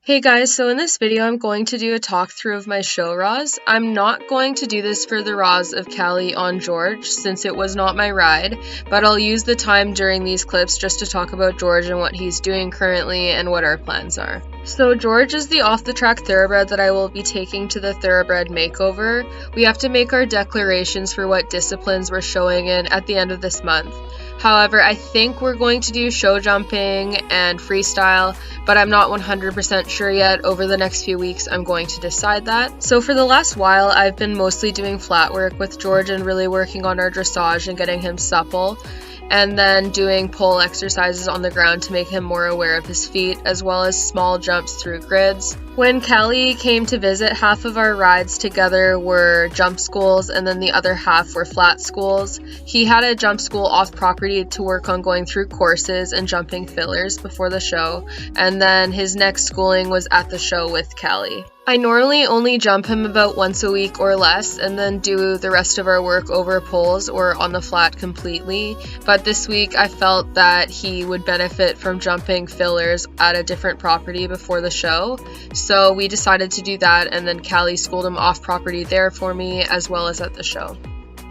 Hey guys, so in this video I'm going to do a talk through of my show raws. I'm not going to do this for the raws of Callie on George since it was not my ride, but I'll use the time during these clips just to talk about George and what he's doing currently and what our plans are. So George is the off-the-track thoroughbred that I will be taking to the thoroughbred makeover. We have to make our declarations for what disciplines we're showing in at the end of this month. However, I think we're going to do show jumping and freestyle, but I'm not 100% sure yet. Over the next few weeks, I'm going to decide that. So for the last while, I've been mostly doing flat work with George and really working on our dressage and getting him supple, and then doing pole exercises on the ground to make him more aware of his feet, as well as small jumps through grids. When Callie came to visit, half of our rides together were jump schools and then the other half were flat schools. He had a jump school off property to work on going through courses and jumping fillers before the show, and then his next schooling was at the show with Callie. I normally only jump him about once a week or less and then do the rest of our work over poles or on the flat completely, but this week I felt that he would benefit from jumping fillers at a different property before the show, so we decided to do that, and then Callie schooled him off property there for me as well as at the show.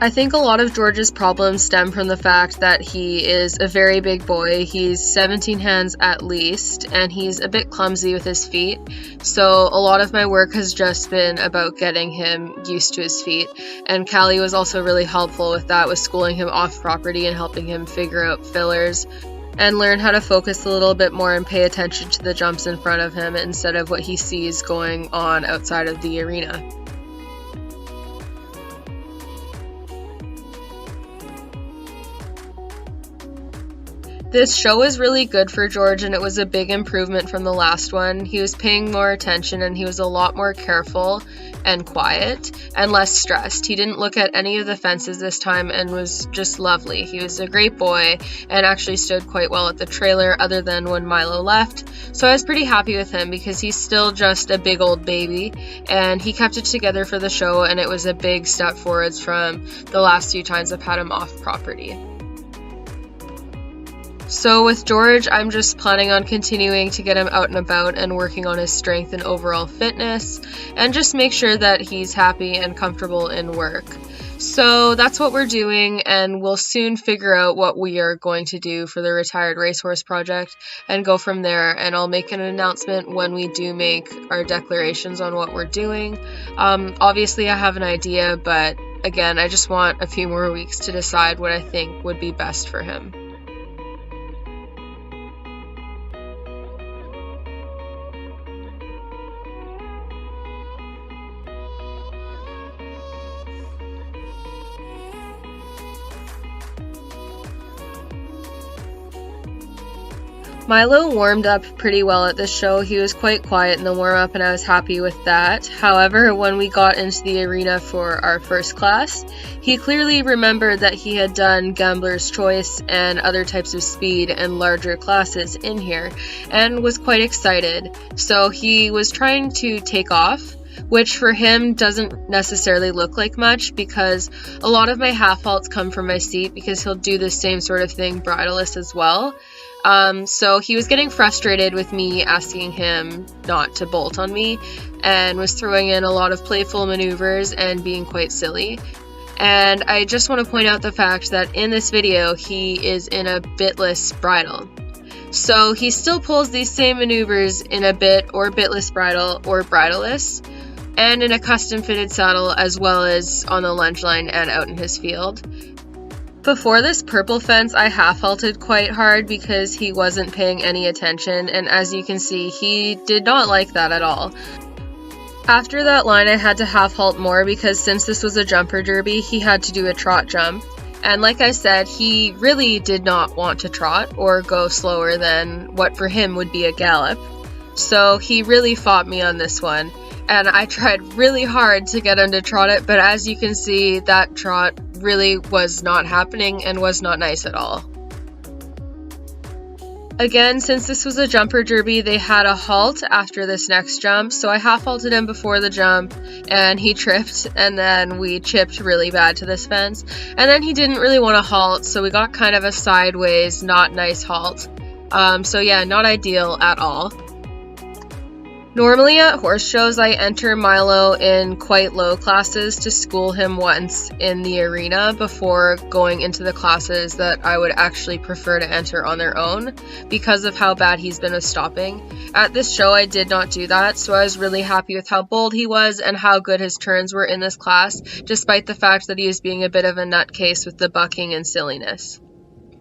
I think a lot of George's problems stem from the fact that he is a very big boy. He's 17 hands at least, and he's a bit clumsy with his feet. So a lot of my work has just been about getting him used to his feet. And Callie was also really helpful with that, with schooling him off property and helping him figure out fillers and learn how to focus a little bit more and pay attention to the jumps in front of him instead of what he sees going on outside of the arena. This show was really good for George, and it was a big improvement from the last one. He was paying more attention and he was a lot more careful and quiet and less stressed. He didn't look at any of the fences this time and was just lovely. He was a great boy and actually stood quite well at the trailer other than when Milo left. So I was pretty happy with him because he's still just a big old baby, and he kept it together for the show, and it was a big step forwards from the last few times I've had him off property. So with George, I'm just planning on continuing to get him out and about and working on his strength and overall fitness, and just make sure that he's happy and comfortable in work. So that's what we're doing, and we'll soon figure out what we are going to do for the Retired Racehorse Project and go from there, and I'll make an announcement when we do make our declarations on what we're doing. Obviously I have an idea, but again, I just want a few more weeks to decide what I think would be best for him. Milo warmed up pretty well at this show. He was quite quiet in the warm-up and I was happy with that. However, when we got into the arena for our first class, he clearly remembered that he had done Gambler's Choice and other types of speed and larger classes in here and was quite excited. So he was trying to take off, which for him doesn't necessarily look like much because a lot of my half halts come from my seat because he'll do the same sort of thing bridle-less as well. So he was getting frustrated with me asking him not to bolt on me and was throwing in a lot of playful maneuvers and being quite silly. And I just want to point out the fact that in this video he is in a bitless bridle. So he still pulls these same maneuvers in a bit or bitless bridle or bridle-less, and in a custom fitted saddle as well as on the lunge line and out in his field. Before this purple fence, I half-halted quite hard because he wasn't paying any attention, and as you can see, he did not like that at all. After that line, I had to half-halt more because since this was a jumper derby, he had to do a trot jump. And like I said, he really did not want to trot or go slower than what for him would be a gallop. So he really fought me on this one, and I tried really hard to get him to trot it, but as you can see, that trot really was not happening and was not nice at all. Again, since this was a jumper derby, they had a halt after this next jump, so I half-halted him before the jump, and he tripped, and then we chipped really bad to this fence, and then he didn't really want to halt, so we got kind of a sideways, not nice halt. So yeah, not ideal at all. Normally at horse shows, I enter Milo in quite low classes to school him once in the arena before going into the classes that I would actually prefer to enter on their own because of how bad he's been with stopping. At this show, I did not do that, so I was really happy with how bold he was and how good his turns were in this class, despite the fact that he was being a bit of a nutcase with the bucking and silliness.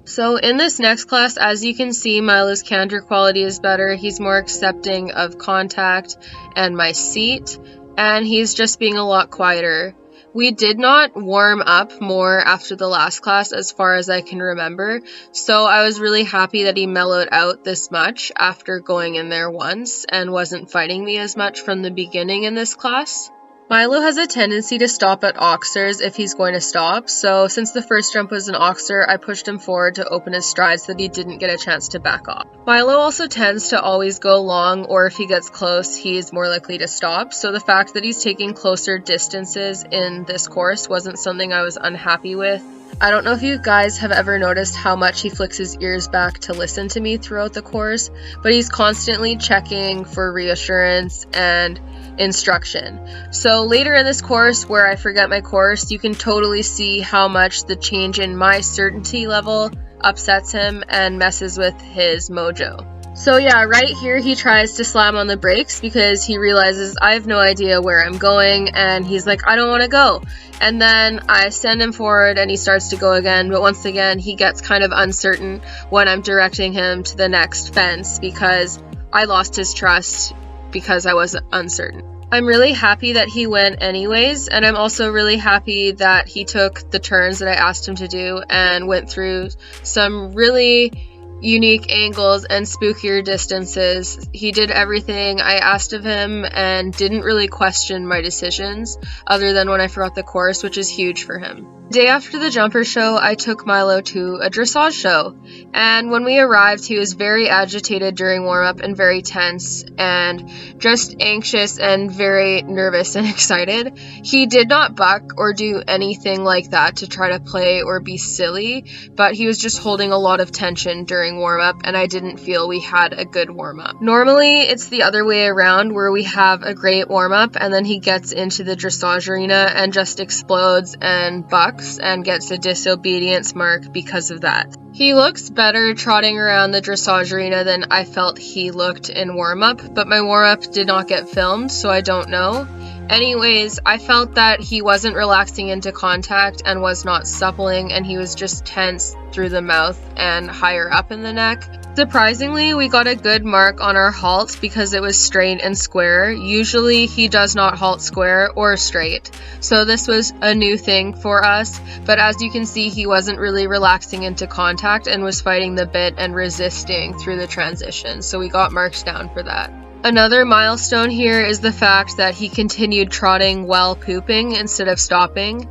So in this next class, as you can see, Milo's canter quality is better. He's more accepting of contact and my seat, and he's just being a lot quieter. We did not warm up more after the last class as far as I can remember, so I was really happy that he mellowed out this much after going in there once and wasn't fighting me as much from the beginning in this class. Milo has a tendency to stop at oxers if he's going to stop, so since the first jump was an oxer, I pushed him forward to open his stride so that he didn't get a chance to back off. Milo also tends to always go long, or if he gets close, he's more likely to stop, so the fact that he's taking closer distances in this course wasn't something I was unhappy with. I don't know if you guys have ever noticed how much he flicks his ears back to listen to me throughout the course, but he's constantly checking for reassurance and instruction. So later in this course, where I forget my course, you can totally see how much the change in my certainty level upsets him and messes with his mojo. So yeah, right here he tries to slam on the brakes because he realizes I have no idea where I'm going, and he's like, I don't want to go. And then I send him forward and he starts to go again, but once again he gets kind of uncertain when I'm directing him to the next fence because I lost his trust because I was uncertain. I'm really happy that he went anyways, and I'm also really happy that he took the turns that I asked him to do and went through some really unique angles and spookier distances. He did everything I asked of him and didn't really question my decisions other than when I forgot the course, which is huge for him. The day after the jumper show, I took Milo to a dressage show, and when we arrived, he was very agitated during warm-up and very tense and just anxious and very nervous and excited. He did not buck or do anything like that to try to play or be silly, but he was just holding a lot of tension during warm-up, and I didn't feel we had a good warm-up. Normally, it's the other way around where we have a great warm-up and then he gets into the dressage arena and just explodes and bucks and gets a disobedience mark because of that. He looks better trotting around the dressage arena than I felt he looked in warm-up, but my warm-up did not get filmed, so I don't know. Anyways, I felt that he wasn't relaxing into contact and was not suppling, and he was just tense through the mouth and higher up in the neck. Surprisingly, we got a good mark on our halt because it was straight and square. Usually he does not halt square or straight, so this was a new thing for us, but as you can see, he wasn't really relaxing into contact and was fighting the bit and resisting through the transition, so we got marks down for that. Another milestone here is the fact that he continued trotting while pooping instead of stopping.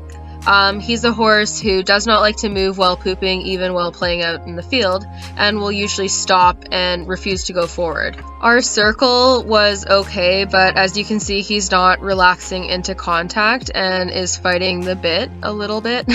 He's a horse who does not like to move while pooping, even while playing out in the field, and will usually stop and refuse to go forward. Our circle was okay, but as you can see, he's not relaxing into contact and is fighting the bit a little bit.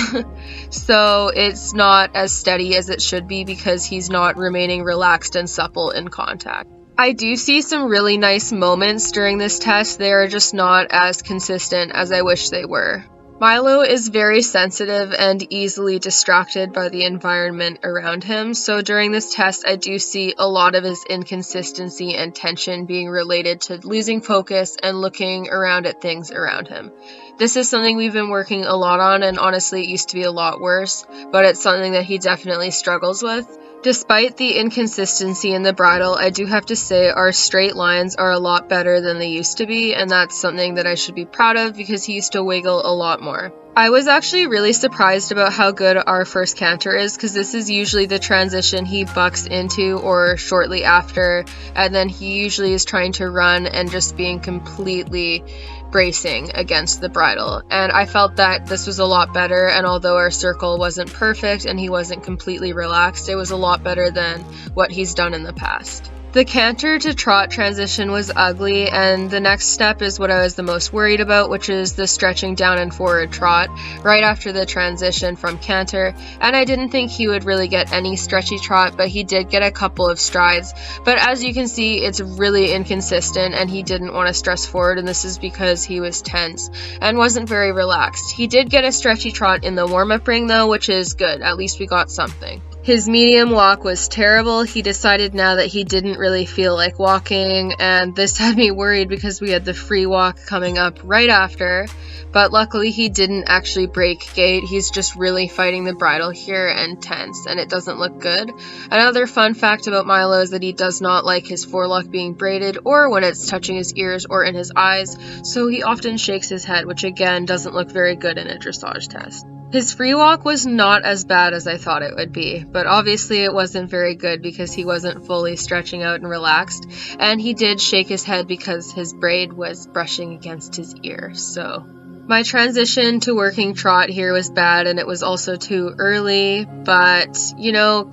So it's not as steady as it should be because he's not remaining relaxed and supple in contact. I do see some really nice moments during this test. They are just not as consistent as I wish they were. Milo is very sensitive and easily distracted by the environment around him, so during this test I do see a lot of his inconsistency and tension being related to losing focus and looking around at things around him. This is something we've been working a lot on, and honestly it used to be a lot worse, but it's something that he definitely struggles with. Despite the inconsistency in the bridle, I do have to say our straight lines are a lot better than they used to be, and that's something that I should be proud of because he used to wiggle a lot more. I was actually really surprised about how good our first canter is because this is usually the transition he bucks into or shortly after, and then he usually is trying to run and just being completely bracing against the bridle, and I felt that this was a lot better, and although our circle wasn't perfect and he wasn't completely relaxed, it was a lot better than what he's done in the past. The canter to trot transition was ugly, and the next step is what I was the most worried about, which is the stretching down and forward trot right after the transition from canter. And I didn't think he would really get any stretchy trot, but he did get a couple of strides. But as you can see, it's really inconsistent, and he didn't want to stress forward, and this is because he was tense and wasn't very relaxed. He did get a stretchy trot in the warm-up ring though, which is good. At least we got something. His medium walk was terrible. He decided now that he didn't really feel like walking, and this had me worried because we had the free walk coming up right after, but luckily he didn't actually break gait. He's just really fighting the bridle here and tense, and it doesn't look good. Another fun fact about Milo is that he does not like his forelock being braided or when it's touching his ears or in his eyes, so he often shakes his head, which again doesn't look very good in a dressage test. His free walk was not as bad as I thought it would be, but obviously it wasn't very good because he wasn't fully stretching out and relaxed, and he did shake his head because his braid was brushing against his ear, so. My transition to working trot here was bad, and it was also too early, but,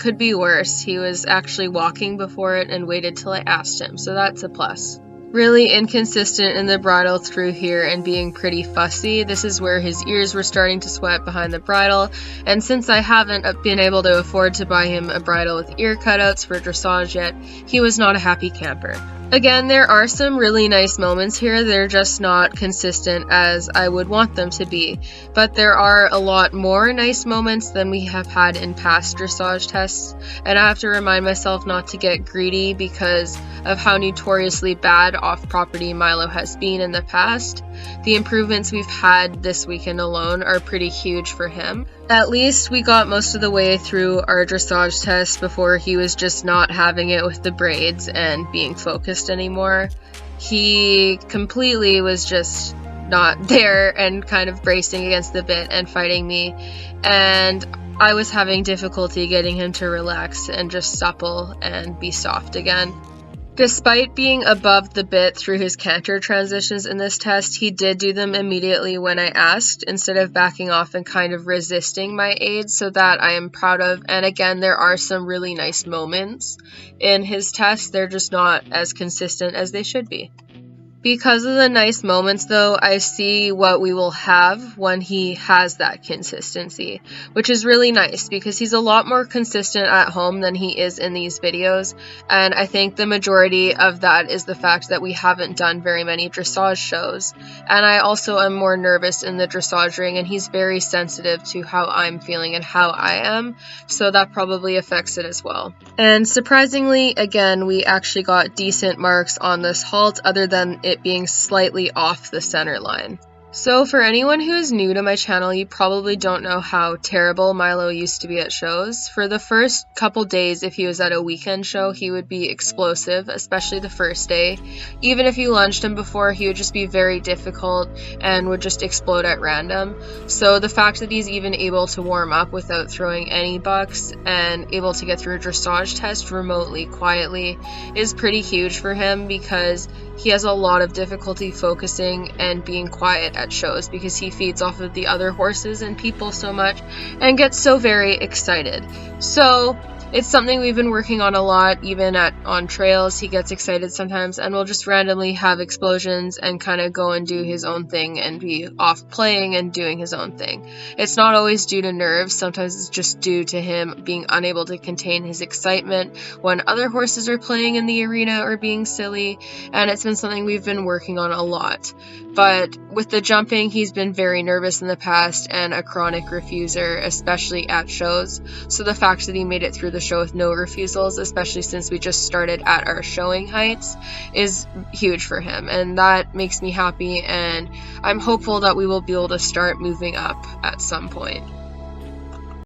could be worse. He was actually walking before it and waited till I asked him, so that's a plus. Really inconsistent in the bridle through here and being pretty fussy. This is where his ears were starting to sweat behind the bridle, and since I haven't been able to afford to buy him a bridle with ear cutouts for dressage yet, he was not a happy camper. Again, there are some really nice moments here. They're just not consistent as I would want them to be, but there are a lot more nice moments than we have had in past dressage tests, and I have to remind myself not to get greedy because of how notoriously bad off-property Milo has been in the past. The improvements we've had this weekend alone are pretty huge for him. At least we got most of the way through our dressage test before he was just not having it with the braids and being focused anymore. He completely was just not there and kind of bracing against the bit and fighting me, and I was having difficulty getting him to relax and just supple and be soft again. Despite being above the bit through his canter transitions in this test, he did do them immediately when I asked, instead of backing off and kind of resisting my aids, so that I am proud of. And again, there are some really nice moments in his test. They're just not as consistent as they should be. Because of the nice moments, though, I see what we will have when he has that consistency, which is really nice because he's a lot more consistent at home than he is in these videos, and I think the majority of that is the fact that we haven't done very many dressage shows, and I also am more nervous in the dressage ring, and he's very sensitive to how I'm feeling and how I am, so that probably affects it as well. And surprisingly, again, we actually got decent marks on this halt, other than it being slightly off the center line. So for anyone who is new to my channel, you probably don't know how terrible Milo used to be at shows. For the first couple days, if he was at a weekend show, he would be explosive, especially the first day. Even if you lunged him before, he would just be very difficult and would just explode at random. So the fact that he's even able to warm up without throwing any bucks and able to get through a dressage test remotely, quietly, is pretty huge for him because he has a lot of difficulty focusing and being quiet at shows because he feeds off of the other horses and people so much and gets so very excited. So it's something we've been working on a lot, even on trails. He gets excited sometimes and will just randomly have explosions and kind of go and do his own thing and be off playing and doing his own thing. It's not always due to nerves. Sometimes it's just due to him being unable to contain his excitement when other horses are playing in the arena or being silly, and it's been something we've been working on a lot. But with the jumping, he's been very nervous in the past and a chronic refuser, especially at shows. So the fact that he made it through the show with no refusals, especially since we just started at our showing heights, is huge for him, and that makes me happy, and I'm hopeful that we will be able to start moving up at some point.